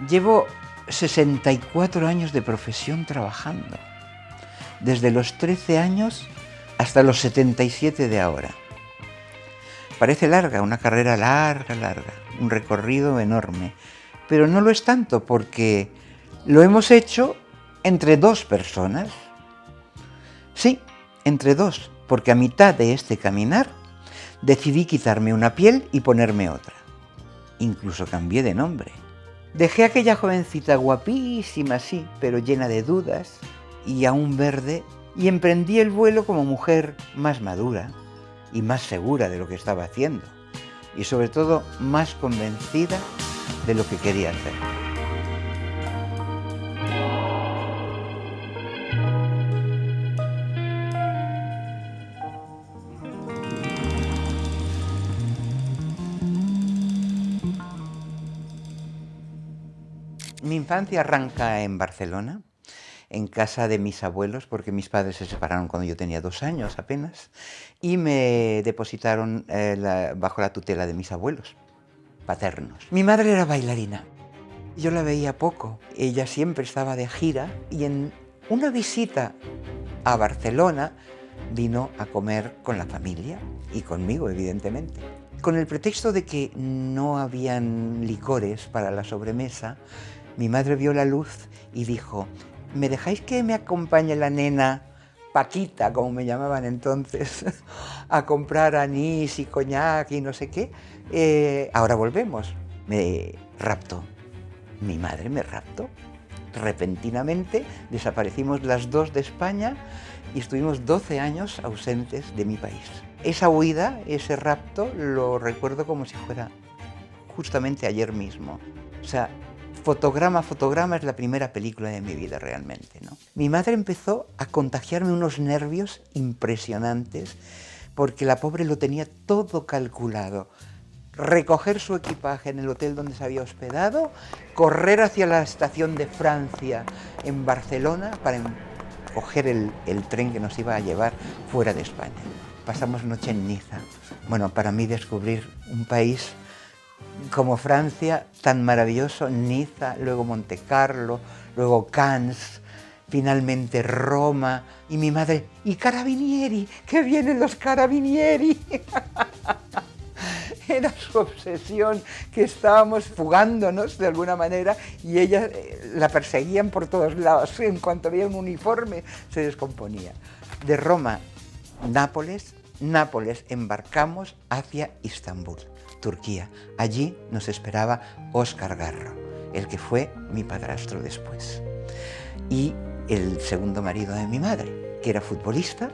Llevo 64 años de profesión trabajando, desde los 13 años hasta los 77 de ahora. Parece larga, una carrera larga, un recorrido enorme, pero no lo es tanto porque lo hemos hecho entre dos personas. Sí, entre dos, porque a mitad de este caminar decidí quitarme una piel y ponerme otra. Incluso cambié de nombre. Dejé a aquella jovencita guapísima, sí, pero llena de dudas y aún verde, y emprendí el vuelo como mujer más madura y más segura de lo que estaba haciendo, y sobre todo más convencida de lo que quería hacer. Mi infancia arranca en Barcelona, en casa de mis abuelos, porque mis padres se separaron cuando yo tenía 2 años apenas, y me depositaron bajo la tutela de mis abuelos paternos. Mi madre era bailarina. Yo la veía poco. Ella siempre estaba de gira y en una visita a Barcelona vino a comer con la familia y conmigo, evidentemente. Con el pretexto de que no habían licores para la sobremesa, mi madre vio la luz y dijo: ¿me dejáis que me acompañe la nena Paquita, como me llamaban entonces, a comprar anís y coñac y no sé qué? Ahora volvemos. Me raptó. Mi madre me raptó. Repentinamente desaparecimos las dos de España y estuvimos 12 años ausentes de mi país. Esa huida, ese rapto, lo recuerdo como si fuera justamente ayer mismo. O sea, Fotograma es la primera película de mi vida realmente, ¿no? Mi madre empezó a contagiarme unos nervios impresionantes porque la pobre lo tenía todo calculado. Recoger su equipaje en el hotel donde se había hospedado, correr hacia la estación de Francia en Barcelona para coger el tren que nos iba a llevar fuera de España. Pasamos noche en Niza. Bueno, para mí descubrir un país como Francia, tan maravilloso, Niza, luego Montecarlo, luego Cannes, finalmente Roma, y mi madre: ¡y Carabinieri! ¡Que vienen los Carabinieri! Era su obsesión, que estábamos fugándonos de alguna manera y ella la perseguían por todos lados. En cuanto veía un uniforme se descomponía. De Roma, Nápoles embarcamos hacia Istambul, Turquía. Allí nos esperaba Óscar Garro, el que fue mi padrastro después, y el segundo marido de mi madre, que era futbolista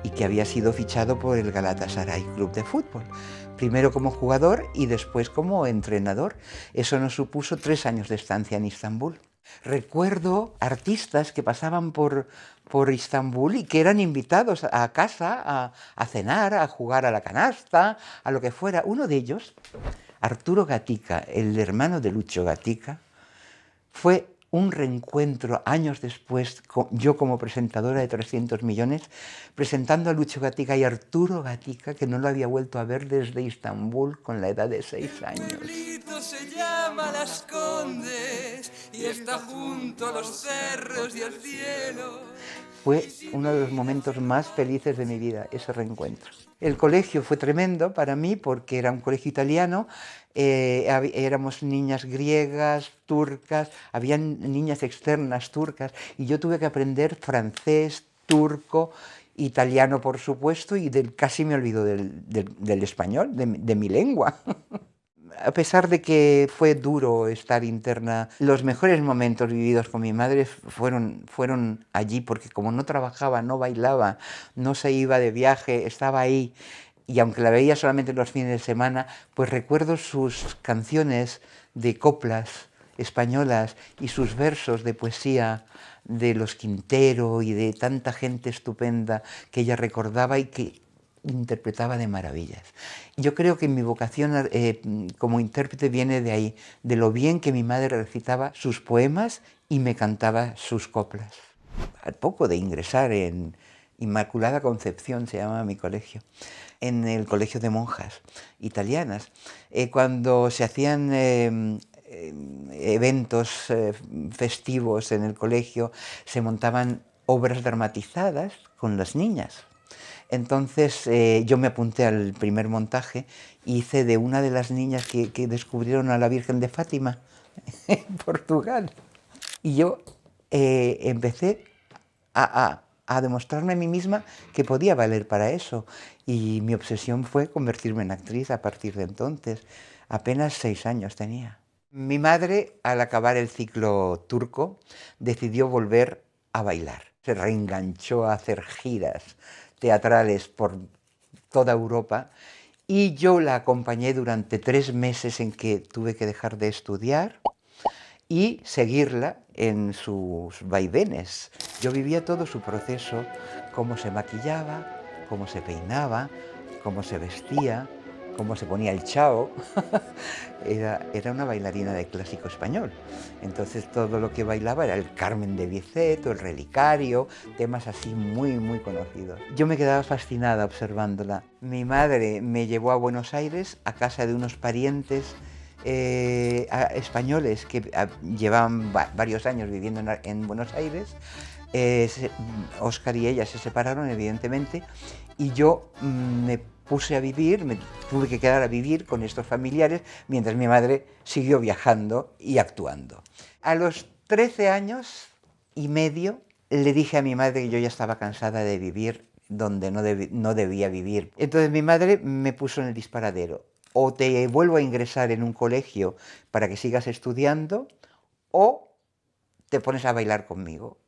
y que había sido fichado por el Galatasaray Club de Fútbol, primero como jugador y después como entrenador. Eso nos supuso 3 años de estancia en Istambul. Recuerdo artistas que pasaban por Istambul y que eran invitados a casa a cenar, a jugar a la canasta, a lo que fuera. Uno de ellos, Arturo Gatica, el hermano de Lucho Gatica, fue un reencuentro años después, yo como presentadora de 300 millones, presentando a Lucho Gatica y Arturo Gatica, que no lo había vuelto a ver desde Istambul con la edad de 6 años. El pueblito se llama Las Condes y está junto a los cerros y al cielo. Fue uno de los momentos más felices de mi vida, ese reencuentro. El colegio fue tremendo para mí porque era un colegio italiano, éramos niñas griegas, turcas, había niñas externas turcas y yo tuve que aprender francés, turco, italiano por supuesto, y casi me olvido del español, de mi lengua. A pesar de que fue duro estar interna, los mejores momentos vividos con mi madre fueron allí, porque como no trabajaba, no bailaba, no se iba de viaje, estaba ahí, y aunque la veía solamente los fines de semana, pues recuerdo sus canciones de coplas españolas y sus versos de poesía de los Quintero y de tanta gente estupenda que ella recordaba y que interpretaba de maravillas. Yo creo que mi vocación como intérprete viene de ahí, de lo bien que mi madre recitaba sus poemas y me cantaba sus coplas. Al poco de ingresar en Inmaculada Concepción, se llama mi colegio, en el colegio de monjas italianas, cuando se hacían eventos festivos en el colegio se montaban obras dramatizadas con las niñas. Entonces yo me apunté al primer montaje y hice de una de las niñas que descubrieron a la Virgen de Fátima en Portugal. Y yo empecé a demostrarme a mí misma que podía valer para eso. Y mi obsesión fue convertirme en actriz a partir de entonces. Apenas 6 años tenía. Mi madre, al acabar el ciclo turco, decidió volver a bailar. Se reenganchó a hacer giras teatrales por toda Europa y yo la acompañé durante 3 meses en que tuve que dejar de estudiar y seguirla en sus vaivenes. Yo vivía todo su proceso, cómo se maquillaba, cómo se peinaba, cómo se vestía, cómo se ponía el chao. Era una bailarina de clásico español. Entonces todo lo que bailaba era el Carmen de Bizet o el Relicario, temas así muy, muy conocidos. Yo me quedaba fascinada observándola. Mi madre me llevó a Buenos Aires, a casa de unos parientes españoles que llevaban varios años viviendo en Buenos Aires. Óscar y ella se separaron, evidentemente, y yo me puse a vivir, me tuve que quedar a vivir con estos familiares mientras mi madre siguió viajando y actuando. A los 13 años y medio le dije a mi madre que yo ya estaba cansada de vivir donde no debía vivir. Entonces mi madre me puso en el disparadero: o te vuelvo a ingresar en un colegio para que sigas estudiando, o te pones a bailar conmigo.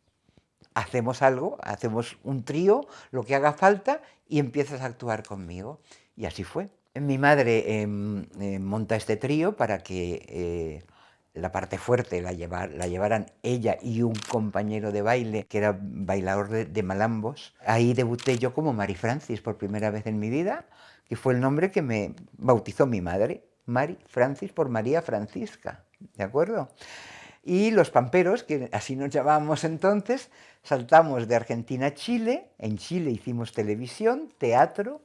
Hacemos algo, hacemos un trío, lo que haga falta, y empiezas a actuar conmigo. Y así fue. Mi madre monta este trío para que la parte fuerte la llevaran ella y un compañero de baile que era bailador de malambos. Ahí debuté yo como Mari Francis por primera vez en mi vida, que fue el nombre que me bautizó mi madre. Mari Francis por María Francisca, ¿de acuerdo? Y los pamperos, que así nos llamábamos entonces, saltamos de Argentina a Chile. En Chile hicimos televisión, teatro.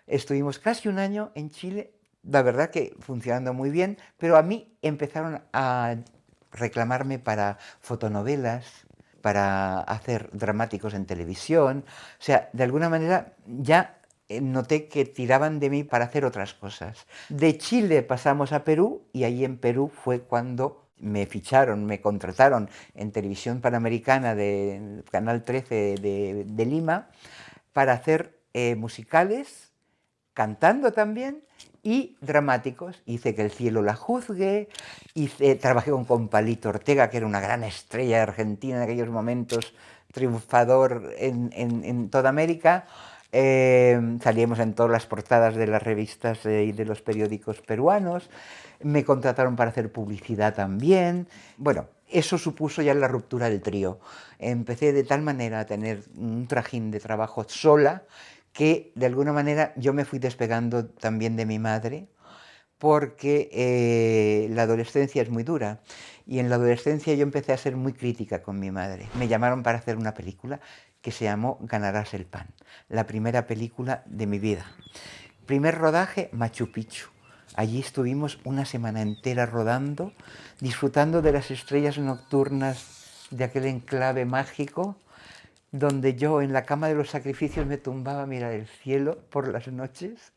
Estuvimos casi un año en Chile, la verdad que funcionando muy bien, pero a mí empezaron a reclamarme para fotonovelas, para hacer dramáticos en televisión. O sea, de alguna manera ya noté que tiraban de mí para hacer otras cosas. De Chile pasamos a Perú y ahí en Perú fue cuando me ficharon, me contrataron en Televisión Panamericana de Canal 13 de Lima para hacer musicales, cantando también, y dramáticos. Hice Que el cielo la juzgue, trabajé con Palito Ortega, que era una gran estrella argentina en aquellos momentos, triunfador en toda América. Salíamos en todas las portadas de las revistas y de los periódicos peruanos. Me contrataron para hacer publicidad también. Bueno, eso supuso ya la ruptura del trío. Empecé de tal manera a tener un trajín de trabajo sola que de alguna manera yo me fui despegando también de mi madre, porque la adolescencia es muy dura. Y en la adolescencia yo empecé a ser muy crítica con mi madre. Me llamaron para hacer una película que se llamó Ganarás el pan, la primera película de mi vida. Primer rodaje, Machu Picchu. Allí estuvimos una semana entera rodando, disfrutando de las estrellas nocturnas de aquel enclave mágico, donde yo en la cama de los sacrificios me tumbaba a mirar el cielo por las noches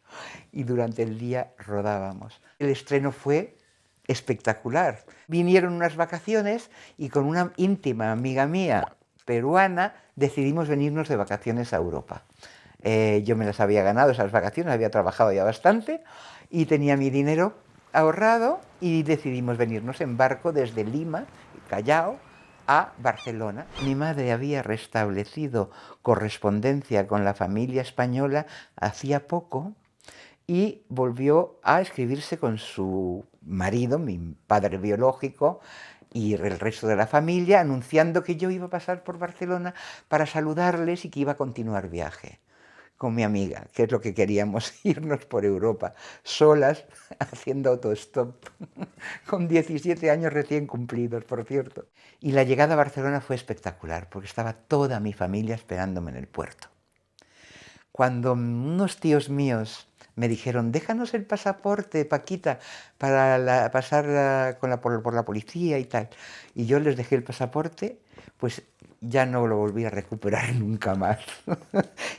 y durante el día rodábamos. El estreno fue espectacular. Vinieron unas vacaciones y con una íntima amiga mía peruana decidimos venirnos de vacaciones a Europa. Yo me las había ganado esas vacaciones, había trabajado ya bastante y tenía mi dinero ahorrado y decidimos venirnos en barco desde Lima, Callao, a Barcelona. Mi madre había restablecido correspondencia con la familia española hacía poco y volvió a escribirse con su marido, mi padre biológico, y el resto de la familia, anunciando que yo iba a pasar por Barcelona para saludarles y que iba a continuar viaje con mi amiga, que es lo que queríamos, irnos por Europa, solas, haciendo autostop, con 17 años recién cumplidos, por cierto. Y la llegada a Barcelona fue espectacular, porque estaba toda mi familia esperándome en el puerto. Cuando unos tíos míos Me dijeron, déjanos el pasaporte, Paquita, para pasar por la policía y tal. Y yo les dejé el pasaporte, pues ya no lo volví a recuperar nunca más.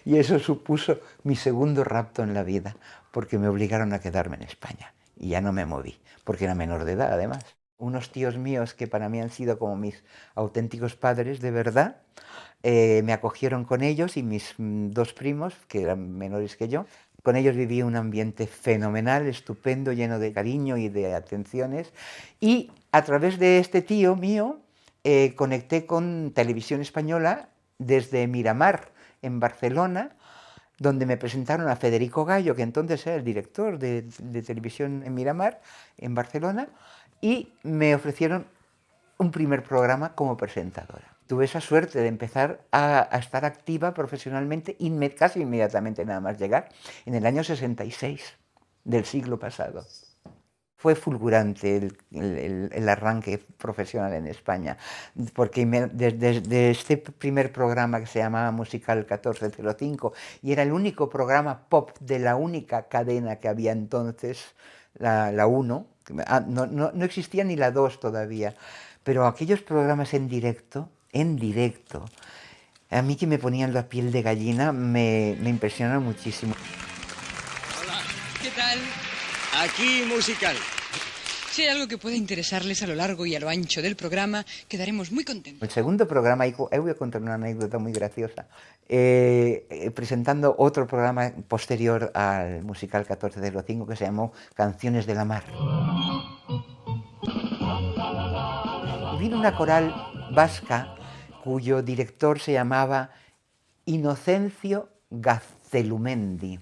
Y eso supuso mi segundo rapto en la vida, porque me obligaron a quedarme en España. Y ya no me moví, porque era menor de edad además. Unos tíos míos que para mí han sido como mis auténticos padres de verdad, me acogieron con ellos y mis dos primos, que eran menores que yo. Con ellos viví un ambiente fenomenal, estupendo, lleno de cariño y de atenciones. Y a través de este tío mío conecté con Televisión Española desde Miramar, en Barcelona, donde me presentaron a Federico Gallo, que entonces era el director de televisión en Miramar, en Barcelona, y me ofrecieron un primer programa como presentadora. Tuve esa suerte de empezar a estar activa profesionalmente casi inmediatamente nada más llegar, en el año 66 del siglo pasado. Fue fulgurante el arranque profesional en España, porque desde este primer programa que se llamaba Musical 1405, y era el único programa pop de la única cadena que había entonces, la 1, no existía ni la 2 todavía, pero aquellos programas en directo, a mí que me ponían la piel de gallina, me impresionaron muchísimo. Hola, ¿qué tal? Aquí Musical. Si hay algo que pueda interesarles a lo largo y a lo ancho del programa, quedaremos muy contentos. El segundo programa, ahí voy a contar una anécdota muy graciosa, presentando otro programa posterior al Musical 1405 que se llamó Canciones de la Mar. Vino una coral vasca cuyo director se llamaba Inocencio Gaztelumendi.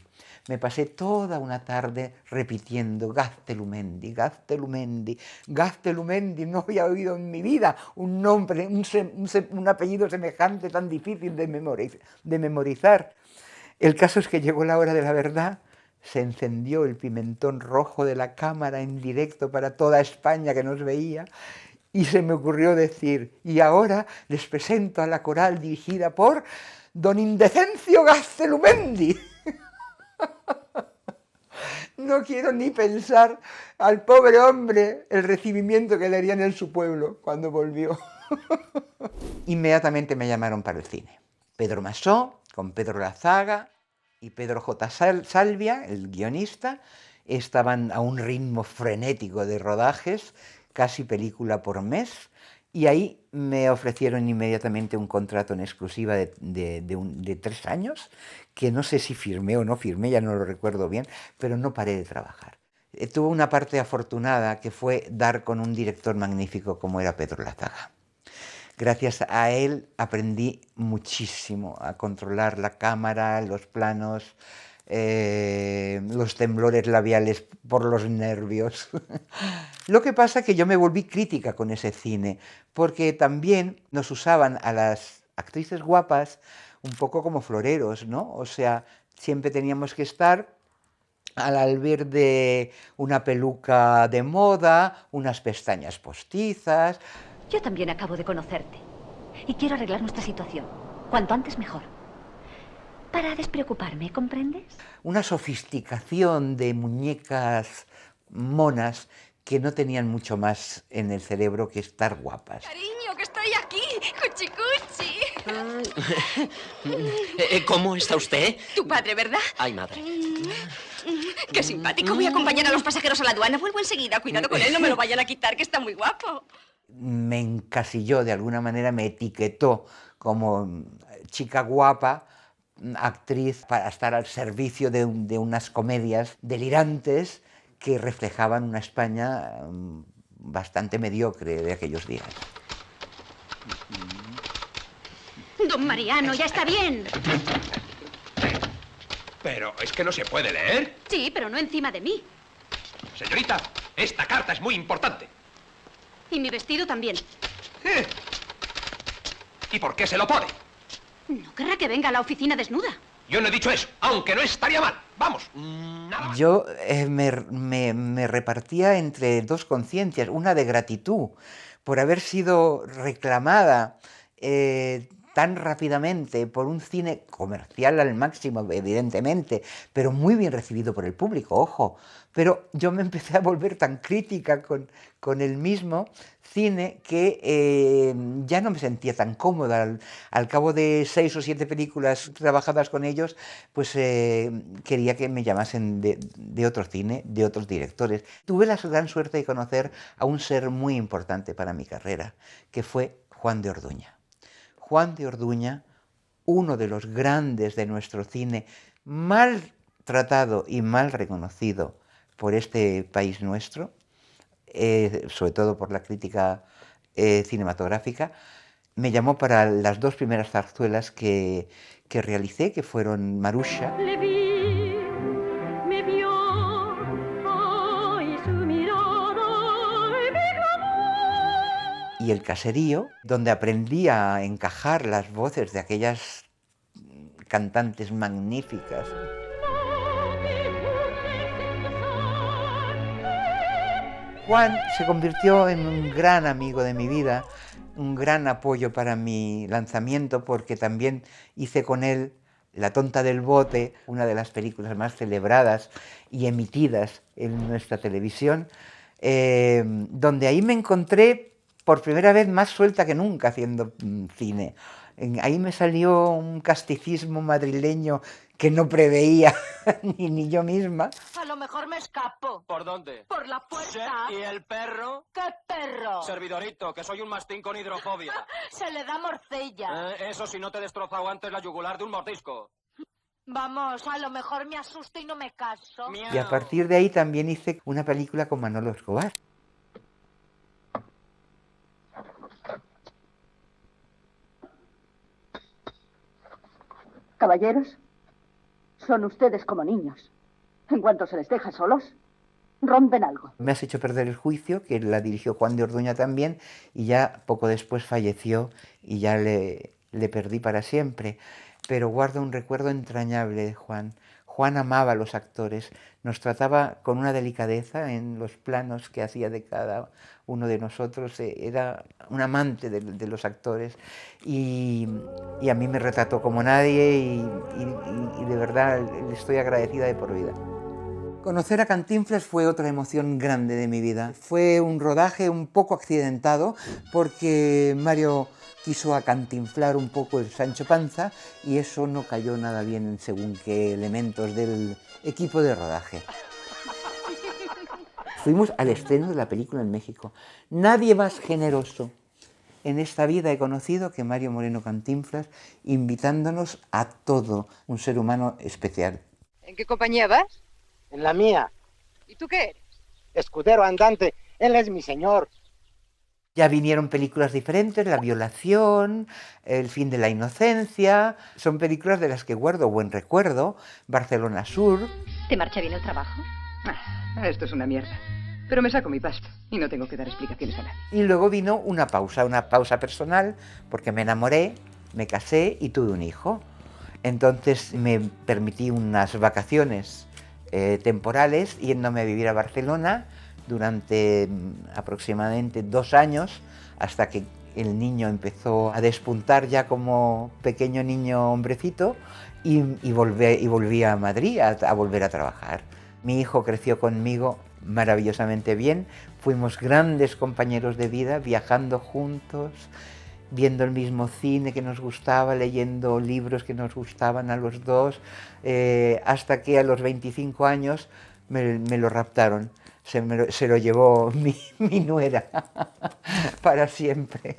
Me pasé toda una tarde repitiendo Gaztelumendi, Gaztelumendi, Gaztelumendi. No había oído en mi vida un nombre, un apellido semejante tan difícil de memorizar. El caso es que llegó la hora de la verdad, se encendió el pimentón rojo de la cámara en directo para toda España que nos veía, y se me ocurrió decir, y ahora les presento a la coral dirigida por don Indecencio Gaztelumendi. No quiero ni pensar al pobre hombre el recibimiento que le harían en su pueblo cuando volvió. Inmediatamente me llamaron para el cine. Pedro Masó, con Pedro Lazaga y Pedro J. Salvia, el guionista, estaban a un ritmo frenético de rodajes, casi película por mes, y ahí me ofrecieron inmediatamente un contrato en exclusiva de 3 años, que no sé si firmé o no firmé, ya no lo recuerdo bien, pero no paré de trabajar. Tuve una parte afortunada que fue dar con un director magnífico como era Pedro Lazaga. Gracias a él aprendí muchísimo a controlar la cámara, los planos, los temblores labiales por los nervios. Lo que pasa es que yo me volví crítica con ese cine, porque también nos usaban a las actrices guapas un poco como floreros, ¿no? O sea, siempre teníamos que estar al albir de una peluca de moda, unas pestañas postizas. Yo también acabo de conocerte y quiero arreglar nuestra situación. Cuanto antes mejor. Para despreocuparme, ¿comprendes? Una sofisticación de muñecas monas que no tenían mucho más en el cerebro que estar guapas. Cariño, que estoy aquí, cuchi cuchi. ¿Cómo está usted? Tu padre, ¿verdad? Ay, madre. Qué simpático. Voy a acompañar a los pasajeros a la aduana. Vuelvo enseguida. Cuidado con él, no me lo vayan a quitar, que está muy guapo. Me encasilló, de alguna manera me etiquetó como chica guapa, actriz para estar al servicio de unas comedias delirantes que reflejaban una España bastante mediocre de aquellos días. Don Mariano, ya está bien. Pero es que no se puede leer. Sí, pero no encima de mí. Señorita, esta carta es muy importante. Y mi vestido también. ¿Y por qué se lo pone? No querrá que venga a la oficina desnuda. Yo no he dicho eso, aunque no estaría mal. Vamos, nada más. Yo me repartía entre dos conciencias, una de gratitud por haber sido reclamada tan rápidamente por un cine comercial al máximo, evidentemente, pero muy bien recibido por el público, ojo. Pero yo me empecé a volver tan crítica con el mismo cine que ya no me sentía tan cómoda. Al cabo de 6 o 7 películas trabajadas con ellos, pues quería que me llamasen de otro cine, de otros directores. Tuve la gran suerte de conocer a un ser muy importante para mi carrera, que fue Juan de Orduña. Juan de Orduña, uno de los grandes de nuestro cine, mal tratado y mal reconocido por este país nuestro, sobre todo por la crítica cinematográfica, me llamó para las 2 primeras zarzuelas que realicé, que fueron Marusha y El Caserío, donde aprendí a encajar las voces de aquellas cantantes magníficas. Juan se convirtió en un gran amigo de mi vida, un gran apoyo para mi lanzamiento, porque también hice con él La tonta del bote, una de las películas más celebradas y emitidas en nuestra televisión, donde ahí me encontré por primera vez más suelta que nunca haciendo cine. Ahí me salió un casticismo madrileño que no preveía ni yo misma. A lo mejor me escapo. ¿Por dónde? Por la puerta. ¿Y el perro? ¿Qué perro? Servidorito, que soy un mastín con hidrofobia. Se le da morcilla. Eso si no te he destrozado antes la yugular de un mordisco. Vamos, a lo mejor me asusto y no me caso. Y a partir de ahí también hice una película con Manolo Escobar. Caballeros, son ustedes como niños. En cuanto se les deja solos, rompen algo. Me has hecho perder el juicio, que la dirigió Juan de Orduña también, y ya poco después falleció y ya le perdí para siempre. Pero guardo un recuerdo entrañable de Juan. Juan amaba a los actores, nos trataba con una delicadeza en los planos que hacía de cada uno de nosotros, era un amante de los actores y a mí me retrató como nadie y de verdad le estoy agradecida de por vida. Conocer a Cantinflas fue otra emoción grande de mi vida. Fue un rodaje un poco accidentado porque Mario quiso acantinflar un poco el Sancho Panza y eso no cayó nada bien en según qué elementos del equipo de rodaje. Fuimos al estreno de la película en México. Nadie más generoso en esta vida he conocido que Mario Moreno Cantinflas, invitándonos a todo, un ser humano especial. ¿En qué compañía vas? En la mía. ¿Y tú qué eres? Escudero andante. Él es mi señor. Ya vinieron películas diferentes, La violación, El fin de la inocencia. Son películas de las que guardo buen recuerdo. Barcelona Sur. ¿Te marcha bien el trabajo? Esto es una mierda. Pero me saco mi pasta y no tengo que dar explicaciones a nadie. Y luego vino una pausa personal, porque me enamoré, me casé y tuve un hijo. Entonces me permití unas vacaciones temporales yéndome a vivir a Barcelona durante aproximadamente 2 años, hasta que el niño empezó a despuntar ya como pequeño niño hombrecito y volví a Madrid a volver a trabajar. Mi hijo creció conmigo maravillosamente bien, fuimos grandes compañeros de vida, viajando juntos, viendo el mismo cine que nos gustaba, leyendo libros que nos gustaban a los dos, hasta que a los 25 años me lo raptaron. Se lo llevó mi nuera para siempre.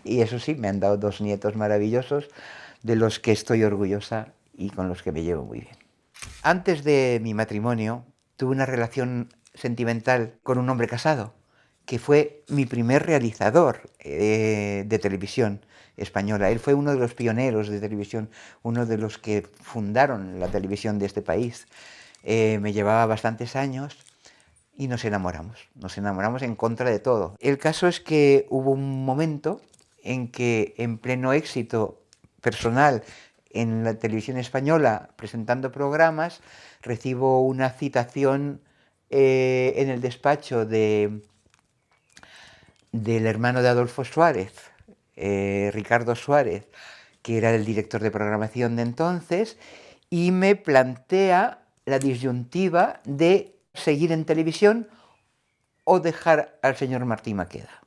Y eso sí, me han dado 2 nietos maravillosos, de los que estoy orgullosa y con los que me llevo muy bien. Antes de mi matrimonio, tuve una relación sentimental con un hombre casado, que fue mi primer realizador de televisión española. Él fue uno de los pioneros de televisión, uno de los que fundaron la televisión de este país. Me llevaba bastantes años y nos enamoramos en contra de todo. El caso es que hubo un momento en que, en pleno éxito personal en la televisión española, presentando programas, recibo una citación en el despacho del hermano de Adolfo Suárez, Ricardo Suárez, que era el director de programación de entonces, y me plantea la disyuntiva de seguir en televisión o dejar al señor Martí Maqueda.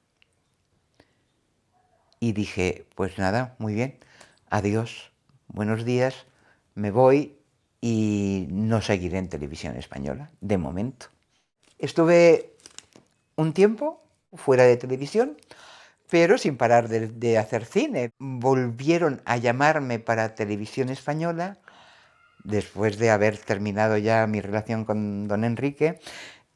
Y dije, pues nada, muy bien, adiós, buenos días, me voy y no seguiré en televisión española, de momento. Estuve un tiempo fuera de televisión, pero sin parar de hacer cine. Volvieron a llamarme para televisión española, después de haber terminado ya mi relación con don Enrique,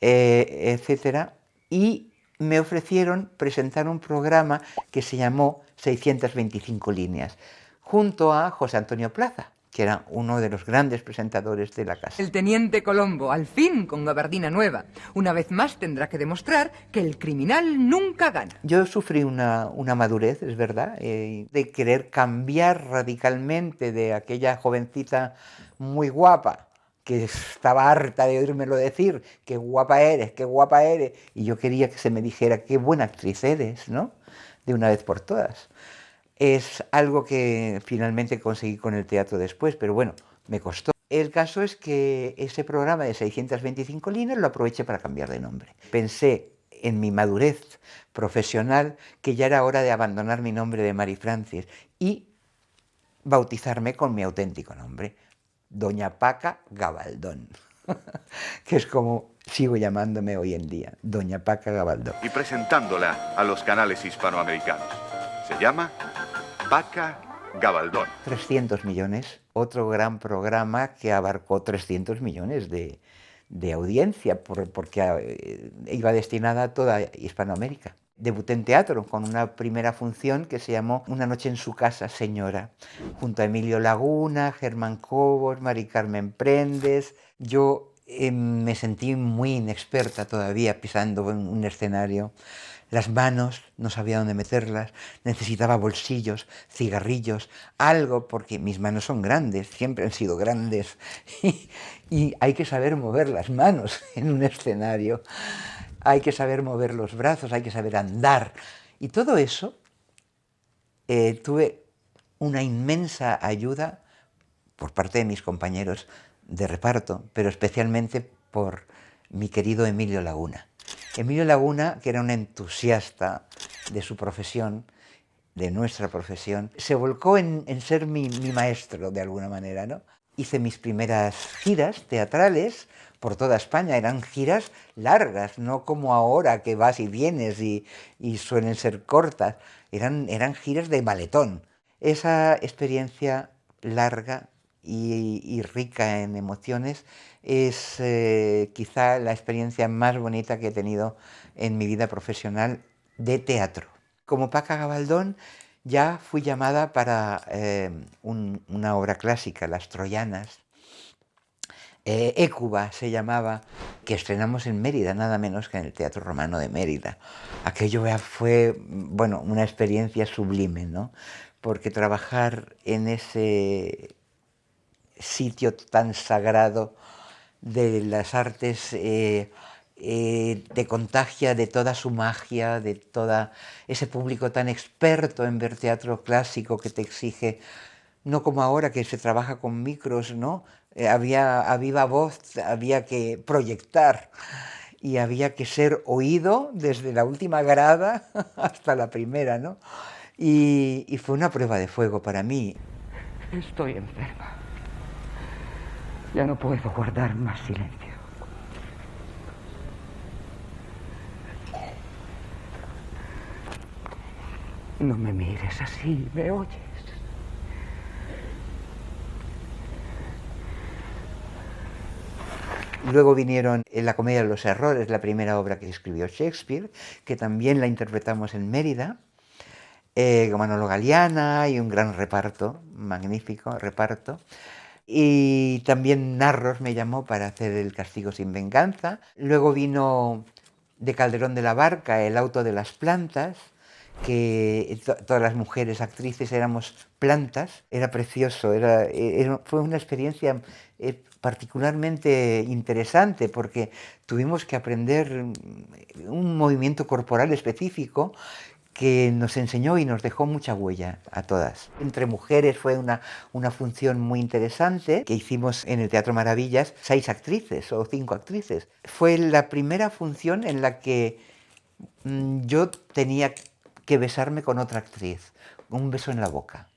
etcétera, y me ofrecieron presentar un programa que se llamó 625 líneas, junto a José Antonio Plaza, que era uno de los grandes presentadores de la casa. El teniente Colombo, al fin con gabardina nueva. Una vez más tendrá que demostrar que el criminal nunca gana. Yo sufrí una madurez, es verdad, de querer cambiar radicalmente de aquella jovencita muy guapa, que estaba harta de oírmelo decir, qué guapa eres, y yo quería que se me dijera, qué buena actriz eres, ¿no? De una vez por todas. Es algo que finalmente conseguí con el teatro después, pero bueno, me costó. El caso es que ese programa de 625 líneas lo aproveché para cambiar de nombre. Pensé en mi madurez profesional que ya era hora de abandonar mi nombre de Mary Francis y bautizarme con mi auténtico nombre, Doña Paca Gabaldón, que es como sigo llamándome hoy en día, Doña Paca Gabaldón. Y presentándola a los canales hispanoamericanos. Se llama Paca Gabaldón. 300 millones, otro gran programa que abarcó 300 millones de audiencia, porque iba destinada a toda Hispanoamérica. Debuté en teatro con una primera función que se llamó Una noche en su casa, señora, junto a Emilio Laguna, Germán Cobos, Mari Carmen Prendes. Yo me sentí muy inexperta todavía pisando en un escenario. Las manos, no sabía dónde meterlas, necesitaba bolsillos, cigarrillos, algo, porque mis manos son grandes, siempre han sido grandes, y hay que saber mover las manos en un escenario, hay que saber mover los brazos, hay que saber andar, y todo eso tuve una inmensa ayuda por parte de mis compañeros de reparto, pero especialmente por mi querido Emilio Laguna. Emilio Laguna, que era un entusiasta de su profesión, de nuestra profesión, se volcó en ser mi maestro de alguna manera, ¿no? Hice mis primeras giras teatrales por toda España, eran giras largas, no como ahora que vas y vienes y suelen ser cortas, eran giras de maletón. Esa experiencia larga y rica en emociones es quizá la experiencia más bonita que he tenido en mi vida profesional de teatro. Como Paca Gabaldón ya fui llamada para una obra clásica, Las Troyanas, Hécuba se llamaba, que estrenamos en Mérida, nada menos que en el Teatro Romano de Mérida. Aquello fue, bueno, una experiencia sublime, ¿no? Porque trabajar en ese sitio tan sagrado de las artes te contagia de toda su magia, de todo ese público tan experto en ver teatro clásico que te exige, no como ahora que se trabaja con micros, ¿no? Había a viva voz, había que proyectar y había que ser oído desde la última grada hasta la primera, ¿no? Y fue una prueba de fuego para mí. Estoy enferma. Ya no puedo guardar más silencio. No me mires así, ¿me oyes? Luego vinieron La comedia de los errores, la primera obra que escribió Shakespeare, que también la interpretamos en Mérida, con Manolo Galiana y un gran reparto, magnífico reparto. Y también Narros me llamó para hacer El castigo sin venganza. Luego vino de Calderón de la Barca, El auto de las plantas, que todas las mujeres actrices éramos plantas. Era precioso, fue una experiencia particularmente interesante porque tuvimos que aprender un movimiento corporal específico que nos enseñó y nos dejó mucha huella a todas. Entre mujeres fue una función muy interesante que hicimos en el Teatro Maravillas, 6 actrices o 5 actrices. Fue la primera función en la que yo tenía que besarme con otra actriz, un beso en la boca.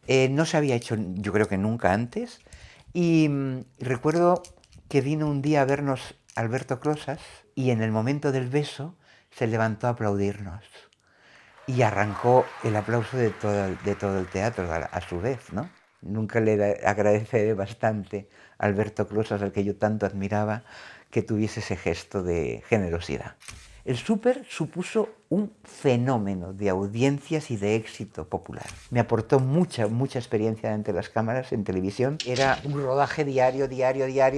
No se había hecho, yo creo que nunca antes, y recuerdo que vino un día a vernos Alberto Closas y en el momento del beso se levantó a aplaudirnos y arrancó el aplauso de todo el teatro a su vez, ¿no? Nunca le agradeceré bastante a Alberto Closas, al que yo tanto admiraba, que tuviese ese gesto de generosidad. El Súper supuso un fenómeno de audiencias y de éxito popular. Me aportó mucha experiencia ante las cámaras en televisión. Era un rodaje diario,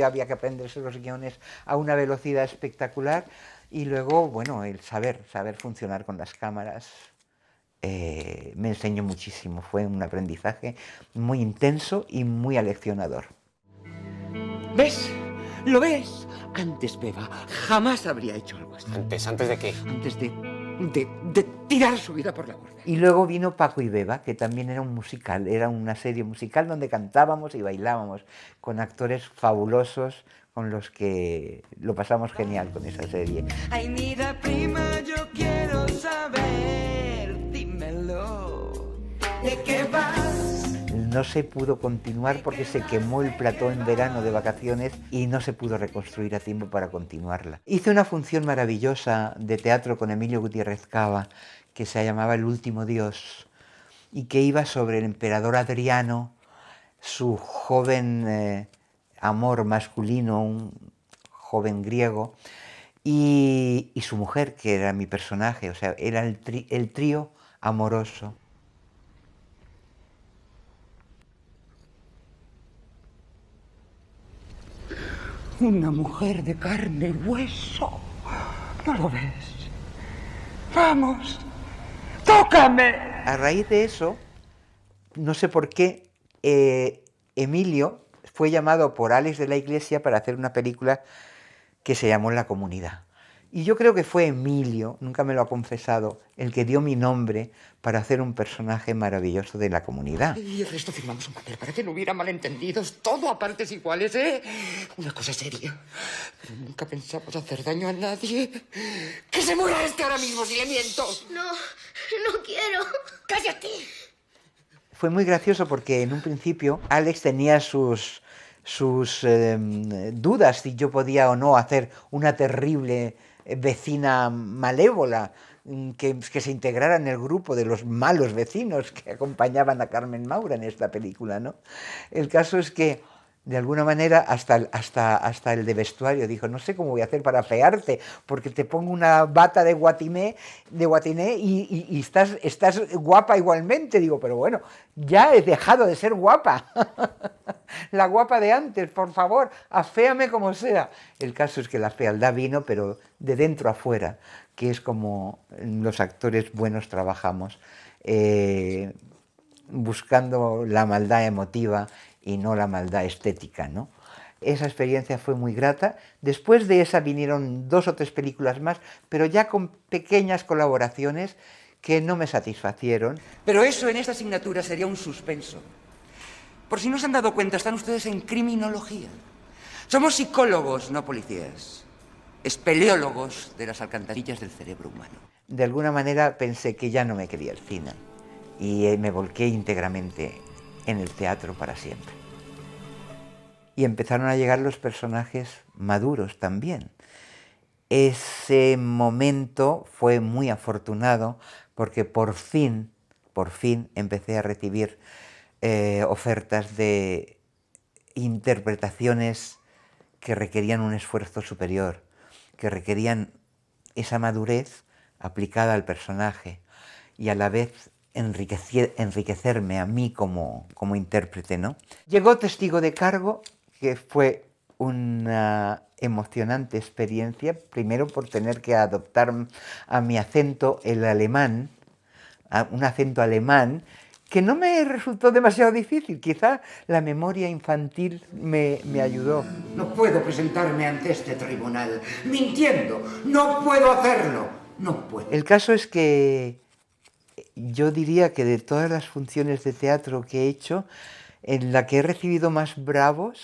había que aprenderse los guiones a una velocidad espectacular y luego, bueno, el saber funcionar con las cámaras me enseñó muchísimo. Fue un aprendizaje muy intenso y muy aleccionador. ¿Ves? ¿Lo ves? Antes, Beba, jamás habría hecho algo así. ¿Antes de qué? Antes de tirar su vida por la borda. Y luego vino Paco y Beba, que también era un musical, era una serie musical donde cantábamos y bailábamos con actores fabulosos con los que lo pasamos genial con esa serie. Ay, mira, prima, yo quiero saber, dímelo, ¿de qué vas? No se pudo continuar porque se quemó el plató en verano de vacaciones y no se pudo reconstruir a tiempo para continuarla. Hice una función maravillosa de teatro con Emilio Gutiérrez Cava que se llamaba El último Dios y que iba sobre el emperador Adriano, su joven amor masculino, un joven griego, y su mujer, que era mi personaje, o sea, era el trío amoroso. Una mujer de carne y hueso. ¿No lo ves? ¡Vamos! ¡Tócame! A raíz de eso, no sé por qué, Emilio fue llamado por Alex de la Iglesia para hacer una película que se llamó La Comunidad. Y yo creo que fue Emilio, nunca me lo ha confesado, el que dio mi nombre para hacer un personaje maravilloso de La Comunidad. Y el resto firmamos un papel para que no hubiera malentendidos, todo a partes iguales, ¿eh? Una cosa seria. Pero nunca pensamos hacer daño a nadie. ¡Que se muera este ahora mismo si le miento! No, no quiero. ¡Cállate! Fue muy gracioso porque en un principio Alex tenía sus dudas si yo podía o no hacer una terrible vecina malévola que se integrara en el grupo de los malos vecinos que acompañaban a Carmen Maura en esta película, ¿no? El caso es que de alguna manera hasta el de vestuario dijo, no sé cómo voy a hacer para afearte, porque te pongo una bata de guatiné y estás guapa igualmente. Digo, pero bueno, ya he dejado de ser guapa. La guapa de antes, por favor, aféame como sea. El caso es que la fealdad vino, pero de dentro a fuera, que es como los actores buenos trabajamos, buscando la maldad emotiva y no la maldad estética, ¿no? Esa experiencia fue muy grata. Después de esa vinieron 2 o 3 películas más, pero ya con pequeñas colaboraciones que no me satisfacieron. Pero eso en esta asignatura sería un suspenso. Por si no se han dado cuenta, están ustedes en criminología. Somos psicólogos, no policías. Espeleólogos de las alcantarillas del cerebro humano. De alguna manera pensé que ya no me quería el cine y me volqué íntegramente en el teatro para siempre. Y empezaron a llegar los personajes maduros también. Ese momento fue muy afortunado porque por fin empecé a recibir ofertas de interpretaciones que requerían un esfuerzo superior, que requerían esa madurez aplicada al personaje y a la vez enriquecerme a mí como intérprete, ¿no? Llegó Testigo de Cargo, que fue una emocionante experiencia, primero por tener que adoptar a mi acento el alemán, un acento alemán, que no me resultó demasiado difícil, quizá la memoria infantil me ayudó. No puedo presentarme ante este tribunal mintiendo, no puedo hacerlo, no puedo. El caso es que yo diría que de todas las funciones de teatro que he hecho, en la que he recibido más bravos,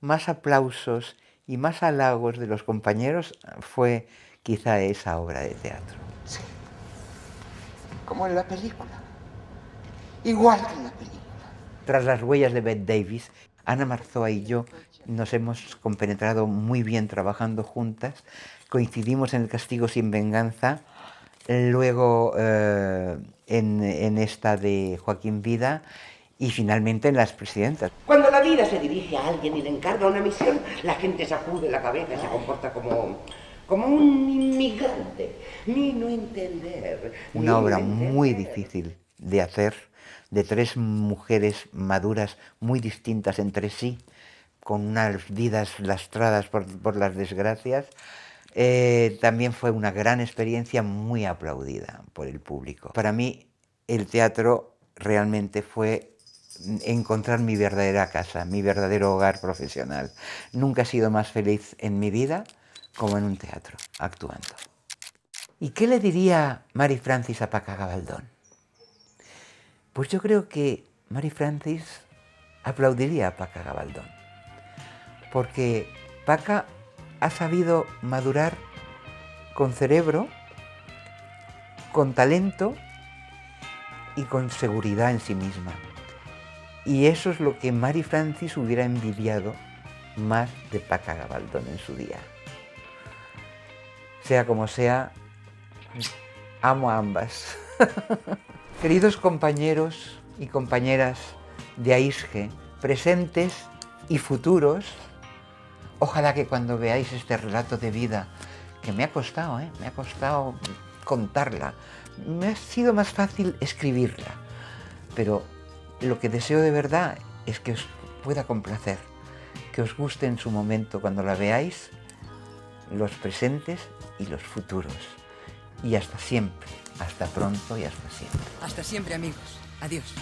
más aplausos y más halagos de los compañeros fue quizá esa obra de teatro. Sí. Como en la película. Igual que en la película. Tras las huellas de Bette Davis, Ana Marzoa y yo nos hemos compenetrado muy bien trabajando juntas. Coincidimos en El castigo sin venganza, luego en esta de Joaquín Vida y finalmente en Las presidentas. Cuando la vida se dirige a alguien y le encarga una misión, la gente sacude la cabeza y se comporta como un inmigrante. Ni no entender. Una obra muy difícil de hacer, de tres mujeres maduras muy distintas entre sí, con unas vidas lastradas por las desgracias. También fue una gran experiencia muy aplaudida por el público. Para mí el teatro realmente fue encontrar mi verdadera casa, mi verdadero hogar profesional. Nunca he sido más feliz en mi vida como en un teatro, actuando. ¿Y qué le diría Mary Francis a Paca Gabaldón? Pues yo creo que Mary Francis aplaudiría a Paca Gabaldón, porque Paca ha sabido madurar con cerebro, con talento y con seguridad en sí misma. Y eso es lo que Mary Francis hubiera envidiado más de Paca Gabaldón en su día. Sea como sea, amo a ambas. Queridos compañeros y compañeras de AISGE, presentes y futuros, ojalá que cuando veáis este relato de vida, que me ha costado contarla, me ha sido más fácil escribirla, pero lo que deseo de verdad es que os pueda complacer, que os guste en su momento cuando la veáis, los presentes y los futuros. Y hasta siempre, hasta pronto y hasta siempre. Hasta siempre, amigos. Adiós.